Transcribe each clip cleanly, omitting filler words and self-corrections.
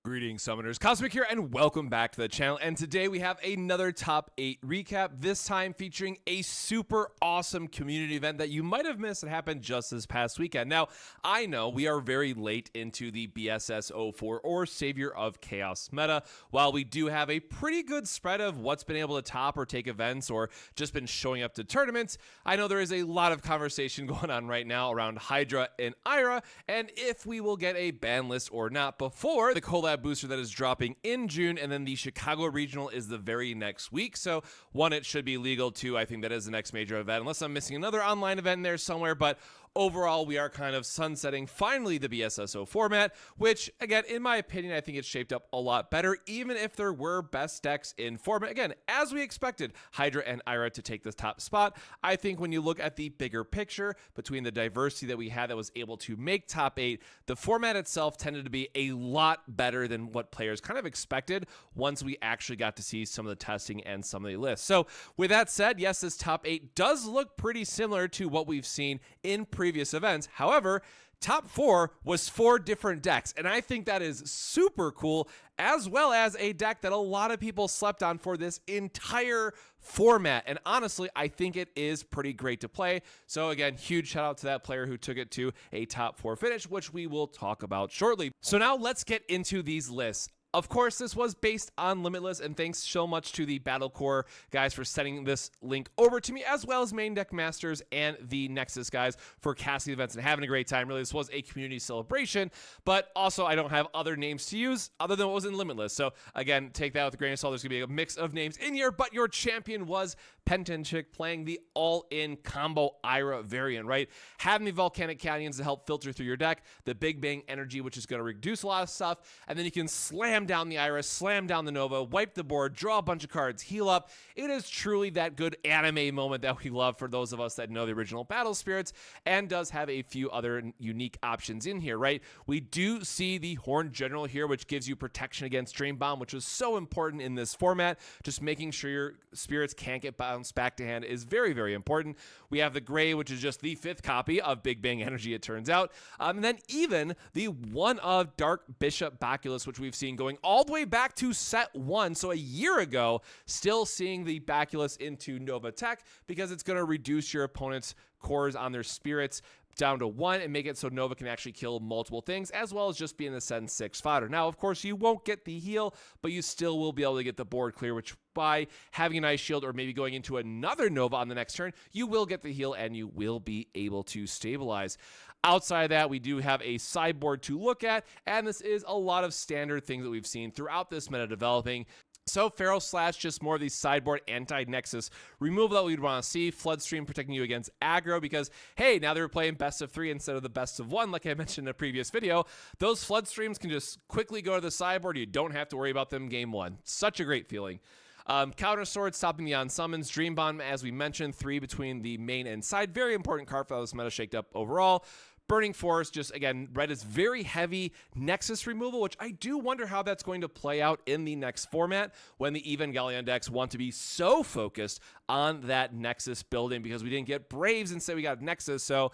Greetings, Summoners. Cosmic here, and welcome back to the channel. And today we have another Top 8 recap, this time featuring a super awesome community event that you might have missed. It happened just this past weekend. Now, I know we are very late into the BSS04 or Savior of Chaos meta. While we do have a pretty good spread of what's been able to top or take events or just been showing up to tournaments, I know there is a lot of conversation going on right now around Hydra and Ira, and if we will get a ban list or not before the collab booster that is dropping in June, and then the Chicago Regional is the very next week. So one, it should be legal. Two, I think that is the next major event, unless I'm missing another online event in there somewhere. But overall, we are kind of sunsetting finally the BSS04 format, which, again, in my opinion, I think it's shaped up a lot better, even if there were best decks in format. Again, as we expected, Hydra and Ira to take this top spot. I think when you look at the bigger picture between the diversity that we had that was able to make top 8, the format itself tended to be a lot better than what players kind of expected once we actually got to see some of the testing and some of the lists. So with that said, yes, this top 8 does look pretty similar to what we've seen in previous events. However, top 4 was 4 different decks, and I think that is super cool, as well as a deck that a lot of people slept on for this entire format. And honestly, I think it is pretty great to play. So again, huge shout out to that player who took it to a top 4 finish, which we will talk about shortly. So now let's get into these lists. Of course, this was based on Limitless, and thanks so much to the Battle Core guys for sending this link over to me, as well as Main Deck Masters and the Nexus guys for casting events and having a great time. Really, this was a community celebration, but also I don't have other names to use other than what was in Limitless. So again, take that with a grain of salt. There's going to be a mix of names in here, but your champion was Pentenchick playing the all-in combo Ira variant, right? Having the Volcanic Canyons to help filter through your deck, the Big Bang Energy, which is going to reduce a lot of stuff, and then you can slam down the Ira, slam down the Nova, wipe the board, draw a bunch of cards, heal up. It is truly that good anime moment that we love for those of us that know the original Battle Spirits, and does have a few other unique options in here, right? We do see the Horned General here, which gives you protection against Dream Bomb, which is so important in this format. Just making sure your spirits can't get bounced back to hand is very, very important. We have the Gray, which is just the 5th copy of Big Bang Energy, it turns out. And then even the one of Dark Bishop Baculus, which we've seen going all the way back to set 1, so a year ago, still seeing the Baculus into Nova Tech, because it's going to reduce your opponent's cores on their spirits down to 1 and make it so Nova can actually kill multiple things, as well as just being the Sen 6 fodder. Now, of course, you won't get the heal, but you still will be able to get the board clear, which by having an Ice Shield or maybe going into another Nova on the next turn, you will get the heal and you will be able to stabilize. Outside of that, we do have a sideboard to look at, and this is a lot of standard things that we've seen throughout this meta developing. So Pharaoh Slash, just more of the sideboard anti-Nexus removal that we'd want to see. Floodstream protecting you against aggro, because, hey, now they're playing best of 3 instead of the best of 1, like I mentioned in a previous video. Those Floodstreams can just quickly go to the sideboard. You don't have to worry about them game 1. Such a great feeling. Counter Sword, stopping the on-summons. Dream Bomb, as we mentioned, 3 between the main and side. Very important card for how this meta shaked up overall. Burning Force, just again, red is very heavy Nexus removal, which I do wonder how that's going to play out in the next format when the Evangelion decks want to be so focused on that Nexus building, because we didn't get Braves, instead we got Nexus. So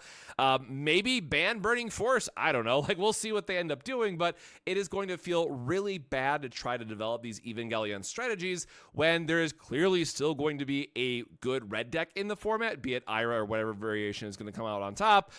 maybe ban Burning Force. I don't know. Like, we'll see what they end up doing, but it is going to feel really bad to try to develop these Evangelion strategies when there is clearly still going to be a good red deck in the format, be it Ira or whatever variation is going to come out on top.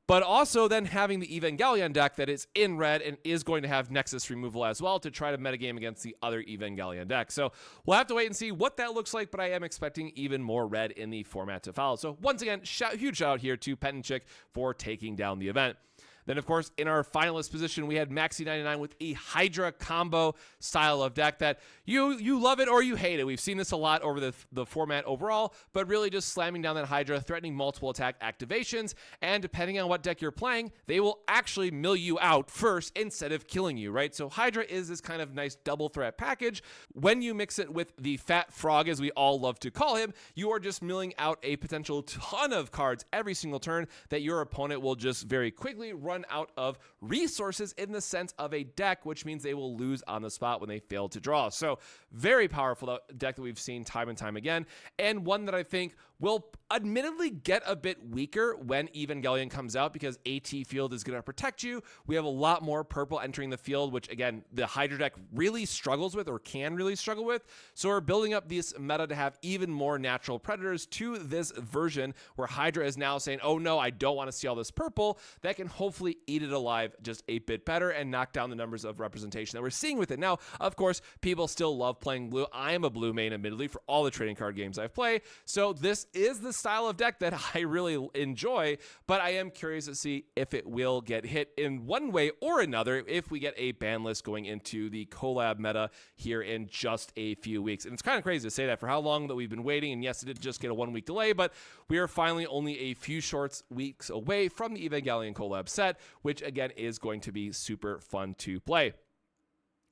But also then having the Evangelion deck that is in red and is going to have Nexus removal as well to try to metagame against the other Evangelion deck. So we'll have to wait and see what that looks like, but I am expecting even more red in the format to follow. So once again, huge shout out here to Pentenchick for taking down the event. Then, of course, in our finalist position, we had Maxi99 with a Hydra combo style of deck that you love it or you hate it. We've seen this a lot over the format overall, but really just slamming down that Hydra, threatening multiple attack activations, and depending on what deck you're playing, they will actually mill you out first instead of killing you, right? So Hydra is this kind of nice double threat package. When you mix it with the Fat Frog, as we all love to call him, you are just milling out a potential ton of cards every single turn that your opponent will just very quickly run out of resources in the sense of a deck, which means they will lose on the spot when they fail to draw. So very powerful deck that we've seen time and time again, and one that I think will admittedly get a bit weaker when Evangelion comes out because AT field is going to protect you. We have a lot more purple entering the field, which again, the Hydra deck really struggles with or can really struggle with. So we're building up this meta to have even more natural predators to this version where Hydra is now saying, oh no, I don't want to see all this purple. That can hopefully eat it alive just a bit better and knock down the numbers of representation that we're seeing with it. Now, of course, people still love playing blue. I am a blue main, admittedly, for all the trading card games I've played. So this is the style of deck that I really enjoy, but I am curious to see if it will get hit in one way or another if we get a ban list going into the collab meta here in just a few weeks. And it's kind of crazy to say that for how long that we've been waiting. And yes, it did just get a 1 week delay, but we are finally only a few short weeks away from the Evangelion collab set, which again is going to be super fun to play.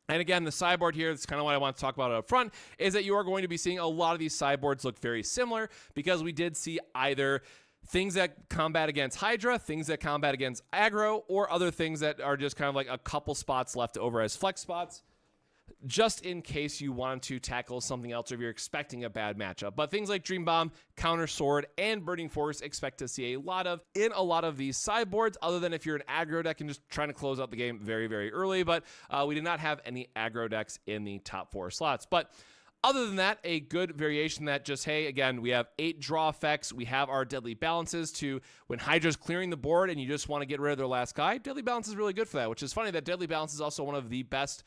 And again, the sideboard here, that's kind of what I want to talk about up front, is that you are going to be seeing a lot of these sideboards look very similar because we did see either things that combat against Hydra, things that combat against aggro, or other things that are just kind of like a couple spots left over as flex spots, just in case you want to tackle something else or if you're expecting a bad matchup. But things like Dream Bomb, Counter Sword, and Burning Force expect to see a lot of in a lot of these sideboards, other than if you're an aggro deck and just trying to close out the game very, very early. But we did not have any aggro decks in the top 4 slots. But other than that, a good variation that just, hey, again, we have 8 draw effects. We have our Deadly Balances to when Hydra's clearing the board and you just want to get rid of their last guy. Deadly Balance is really good for that, which is funny that Deadly Balance is also one of the best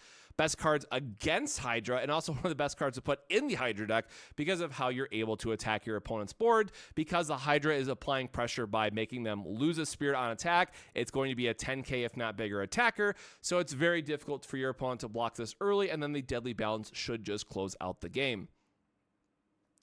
cards against Hydra and also one of the best cards to put in the Hydra deck because of how you're able to attack your opponent's board. Because the Hydra is applying pressure by making them lose a spirit on attack, it's going to be a 10k if not bigger attacker, so it's very difficult for your opponent to block this early, and then the Deadly Balance should just close out the game.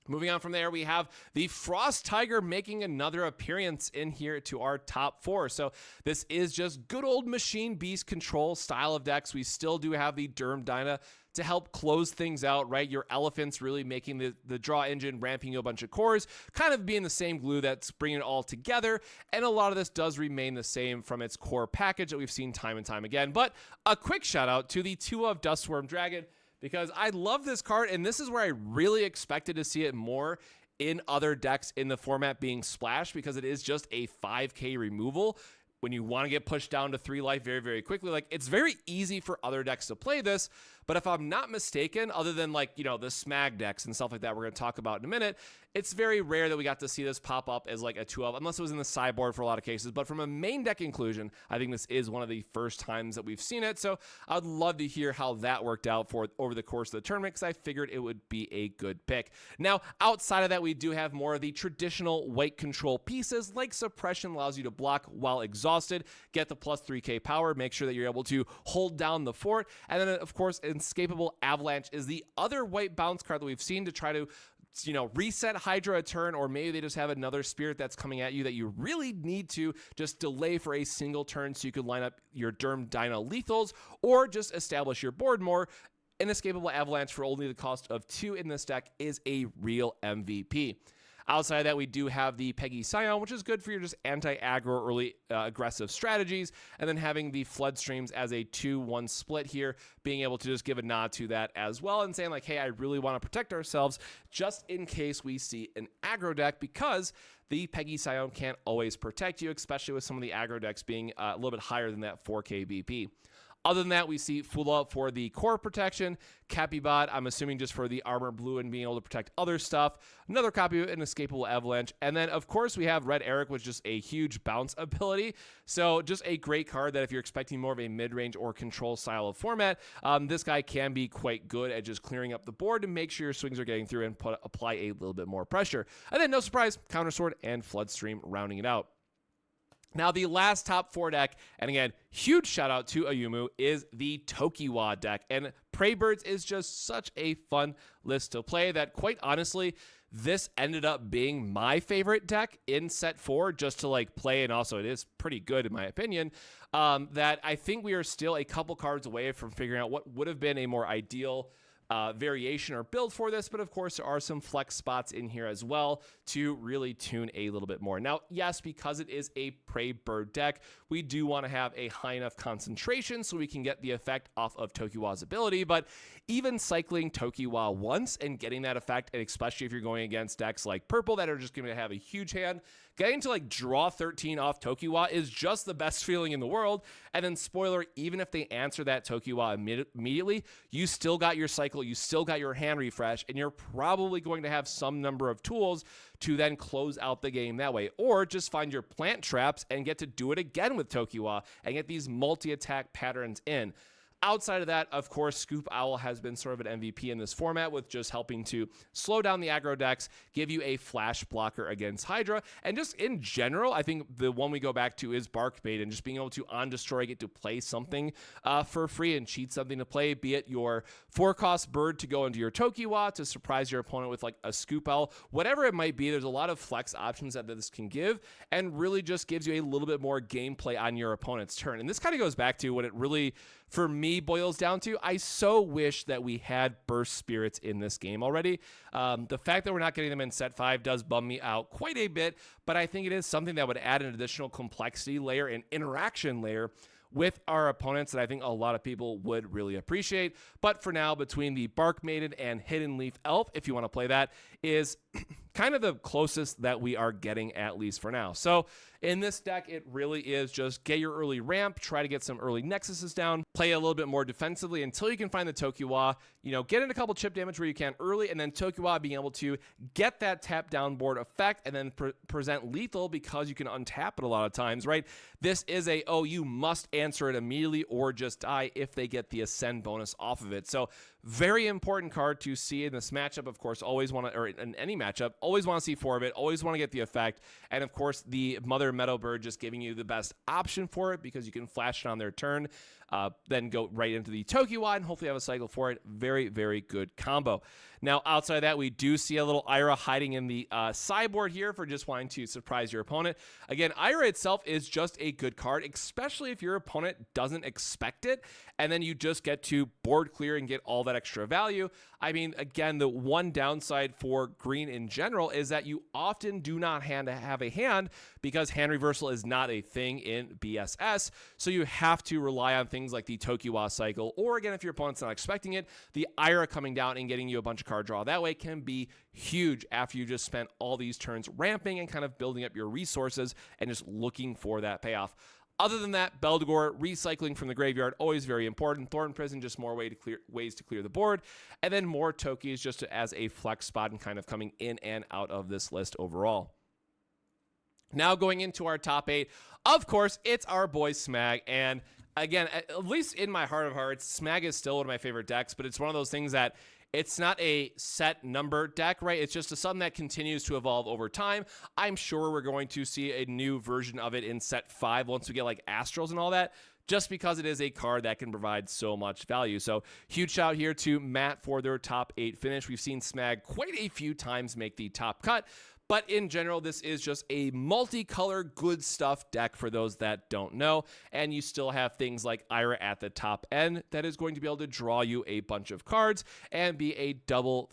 Moving on from there, we have the Frost Tiger making another appearance in here to our top 4. So this is just good old Machine Beast control style of decks. We still do have the Derm Dyna to help close things out, right? Your Elephants really making the draw engine, ramping you a bunch of cores, kind of being the same glue that's bringing it all together. And a lot of this does remain the same from its core package that we've seen time and time again. But a quick shout out to the 2 of Dustswarm Dragon, because I love this card, and this is where I really expected to see it more in other decks in the format being Splash, because it is just a 5k removal when you want to get pushed down to 3 life very, very quickly. Like, it's very easy for other decks to play this, but if I'm not mistaken, other than like, you know, the Smag decks and stuff like that we're going to talk about in a minute, it's very rare that we got to see this pop up as like a 2 of, unless it was in the sideboard for a lot of cases. But from a main deck inclusion, I think this is one of the first times that we've seen it. So I'd love to hear how that worked out for over the course of the tournament, because I figured it would be a good pick. Now, outside of that, we do have more of the traditional white control pieces, like Suppression allows you to block while exhausted, get the plus 3k power, make sure that you're able to hold down the fort. And then, of course, Inescapable Avalanche is the other white bounce card that we've seen to try to, you know, reset Hydra a turn, or maybe they just have another spirit that's coming at you that you really need to just delay for a single turn so you can line up your Derm Dyna lethals or just establish your board more. Inescapable Avalanche for only the cost of 2 in this deck is a real MVP. Outside of that, we do have the Peggy Scion, which is good for your just anti-aggro early aggressive strategies, and then having the Flood Streams as a 2-1 split here, being able to just give a nod to that as well and saying like, hey, I really want to protect ourselves just in case we see an aggro deck, because the Peggy Scion can't always protect you, especially with some of the aggro decks being a little bit higher than that 4k BP. Other than that, we see Fula for the core protection, Capybot, I'm assuming just for the armor blue and being able to protect other stuff, another copy of Inescapable Avalanche, and then, of course, we have Red Eric, which is just a huge bounce ability. So just a great card that if you're expecting more of a mid-range or control style of format, this guy can be quite good at just clearing up the board to make sure your swings are getting through and apply a little bit more pressure. And then, no surprise, Counter Sword and Floodstream rounding it out. Now, the last top 4 deck, and again, huge shout out to Ayumu, is the Tokwa deck. And Prey Birds is just such a fun list to play that, quite honestly, this ended up being my favorite deck in set 4 just to like play, and also it is pretty good in my opinion. That I think we are still a couple cards away from figuring out what would have been a more ideal variation or build for this, but of course there are some flex spots in here as well to really tune a little bit more. Now, yes, because it is a prey bird deck, we do want to have a high enough concentration so we can get the effect off of Tokiwa's ability, but even cycling Tokiwa once and getting that effect, and especially if you're going against decks like purple that are just going to have a huge hand, getting to like draw 13 off Tokiwa is just the best feeling in the world. And then spoiler, even if they answer that Tokiwa immediately, you still got your cycle, you still got your hand refresh, and you're probably going to have some number of tools to then close out the game that way. Or just find your plant traps and get to do it again with Tokiwa and get these multi-attack patterns in. Outside of that, of course, Scoop Owl has been sort of an MVP in this format with just helping to slow down the aggro decks, give you a flash blocker against Hydra, and just in general, I think the one we go back to is Bark Bait, and just being able to on destroy, get to play something for free and cheat something to play, be it your 4-cost bird to go into your Tokiwa to surprise your opponent with like a Scoop Owl, whatever it might be. There's a lot of flex options that this can give, and really just gives you a little bit more gameplay on your opponent's turn. And this kind of goes back to what it really, for me, boils down to. I so wish that we had burst spirits in this game already. The fact that we're not getting them in set 5 does bum me out quite a bit, but I think it is something that would add an additional complexity layer and interaction layer with our opponents that I think a lot of people would really appreciate. But for now, between the Bark Maiden and Hidden Leaf Elf, if you want to play that, is kind of the closest that we are getting, at least for now. So in this deck, it really is just get your early ramp, try to get some early nexuses down, play a little bit more defensively until you can find the Tokiwa, get in a couple chip damage where you can early, and then Tokiwa being able to get that tap down board effect and then present lethal because you can untap it a lot of times, right? This is you must answer it immediately or just die if they get the ascend bonus off of it. So very important card to see in this matchup. Of course, always want to, or in any matchup, always want to see 4 of it, always want to get the effect. And of course, the Mother Meadow Bird just giving you the best option for it because you can flash it on their turn, then go right into the Tokiwa and hopefully have a cycle for it. Very, very good combo. Now, outside of that, we do see a little Ira hiding in the sideboard here for just wanting to surprise your opponent. Again, Ira itself is just a good card, especially if your opponent doesn't expect it, and then you just get to board clear and get all that extra value. I mean, again, the one downside for green in general is that you often do not have a hand because hand reversal is not a thing in BSS, so you have to rely on things like the Tokiwa cycle, or again, if your opponent's not expecting it, the Ira coming down and getting you a bunch of card draw that way can be huge after you just spent all these turns ramping and kind of building up your resources and just looking for that payoff. Other than that, Beldegor, recycling from the graveyard, always very important. Thorn Prison, just more ways to clear the board. And then more Tokis just as a flex spot and kind of coming in and out of this list overall. Now going into our top 8, of course, it's our boy Smag. And again, at least in my heart of hearts, Smag is still one of my favorite decks, but it's one of those things that it's not a set number deck, right? It's just something that continues to evolve over time. I'm sure we're going to see a new version of it in set 5 once we get like Astrals and all that, just because it is a card that can provide so much value. So huge shout here to Matt for their top 8 finish. We've seen Smag quite a few times make the top cut, but in general, this is just a multicolor good stuff deck for those that don't know. And you still have things like Ira at the top end that is going to be able to draw you a bunch of cards and be a double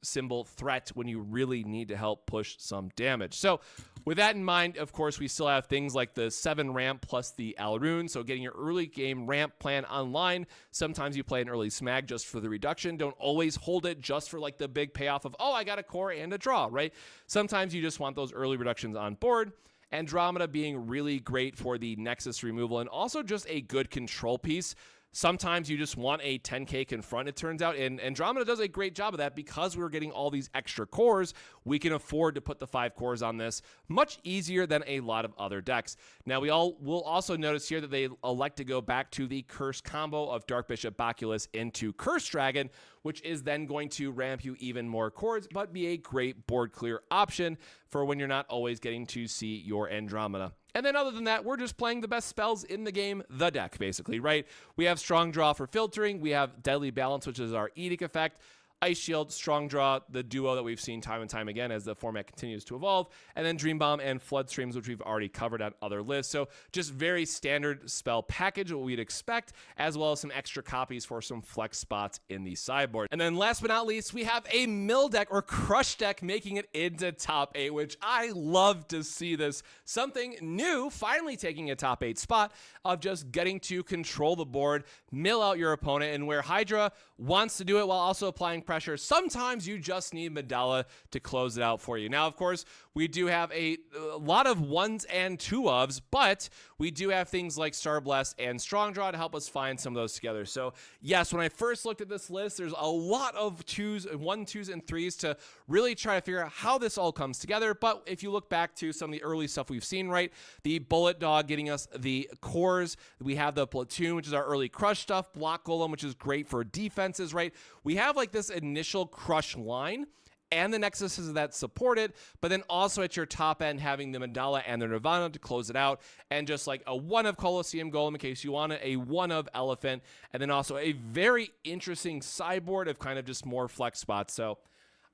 symbol threat when you really need to help push some damage. So with that in mind, of course, we still have things like the 7 ramp plus the Alrune. So getting your early game ramp plan online. Sometimes you play an early Smag just for the reduction. Don't always hold it just for like the big payoff of, I got a core and a draw, right? Sometimes you just want those early reductions on board. Andromeda being really great for the Nexus removal and also just a good control piece. Sometimes you just want a 10k confront, it turns out, and Andromeda does a great job of that because we're getting all these extra cores. We can afford to put the 5 cores on this much easier than a lot of other decks. Now, we all will also notice here that they elect to go back to the Curse combo of Dark Bishop Baculus into Curse Dragon, which is then going to ramp you even more cores, but be a great board clear option for when you're not always getting to see your Andromeda. And then other than that, we're just playing the best spells in the game, the deck, basically, right? We have Strong Draw for filtering. We have Deadly Balance, which is our Edict effect. Ice Shield, Strong Draw, the duo that we've seen time and time again as the format continues to evolve, and then Dream Bomb and Flood Streams, which we've already covered on other lists. So just very standard spell package, what we'd expect, as well as some extra copies for some flex spots in the sideboard. And then last but not least, we have a mill deck or crush deck making it into top 8, which I love to see this. Something new, finally taking a top 8 spot of just getting to control the board, mill out your opponent, and where Hydra wants to do it while also applying pressure, sometimes you just need Medalla to close it out for you. Now, of course, we do have a lot of 1s and 2-ofs, but we do have things like Star Blast and Strong Draw to help us find some of those together. So yes, when I first looked at this list, there's a lot of 1s, 2s, and 3s to really try to figure out how this all comes together. But if you look back to some of the early stuff we've seen, right, the Bullet Dog getting us the cores, we have the Platoon, which is our early crush stuff, Block Golem, which is great for defenses, right? We have like this initial crush line and the nexuses that support it, but then also at your top end having the Medalla and the Nirvana to close it out, and just like a 1 of Colosseum Golem in case you want it, a 1 of Elephant, and then also a very interesting sideboard of kind of just more flex spots. So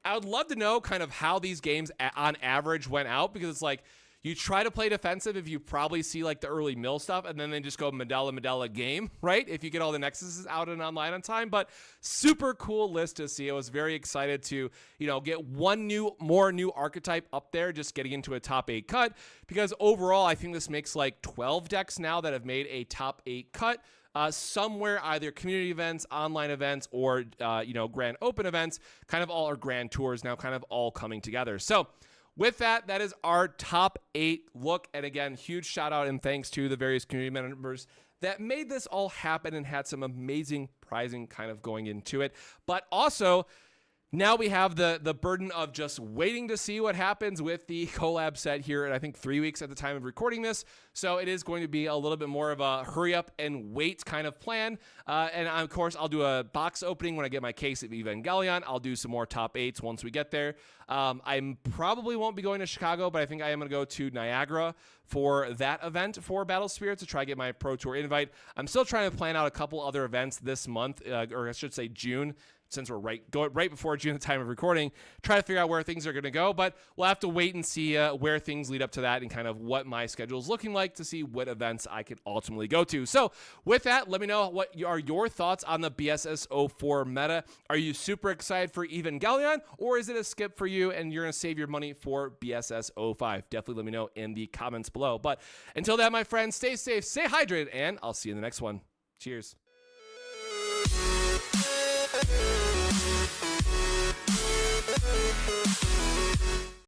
I would love to know kind of how these games on average went out, because it's like you try to play defensive if you probably see like the early mill stuff, and then they just go Medalla game, right? If you get all the nexuses out and online on time. But super cool list to see. I was very excited to, get one more new archetype up there, just getting into a top 8 cut, because overall I think this makes like 12 decks now that have made a top 8 cut. Somewhere, either community events, online events, or grand open events, kind of all are grand tours now, kind of all coming together. So with that, that is our top 8 look. And again, huge shout out and thanks to the various community members that made this all happen and had some amazing prizing kind of going into it. But also, now we have the burden of just waiting to see what happens with the collab set here in, I think, 3 weeks at the time of recording this. So it is going to be a little bit more of a hurry up and wait kind of plan. And of course, I'll do a box opening when I get my case of Evangelion. I'll do some more top 8s once we get there. I probably won't be going to Chicago, but I think I am going to go to Niagara for that event for Battle Spirits to try to get my Pro Tour invite. I'm still trying to plan out a couple other events this month, or I should say June, since we're right before June at the time of recording, try to figure out where things are going to go. But we'll have to wait and see where things lead up to that and kind of what my schedule is looking like to see what events I could ultimately go to. So with that, let me know what are your thoughts on the BSS04 meta. Are you super excited for Evangelion, or is it a skip for you and you're going to save your money for BSS05? Definitely let me know in the comments below. But until then, my friends, stay safe, stay hydrated, and I'll see you in the next one. Cheers.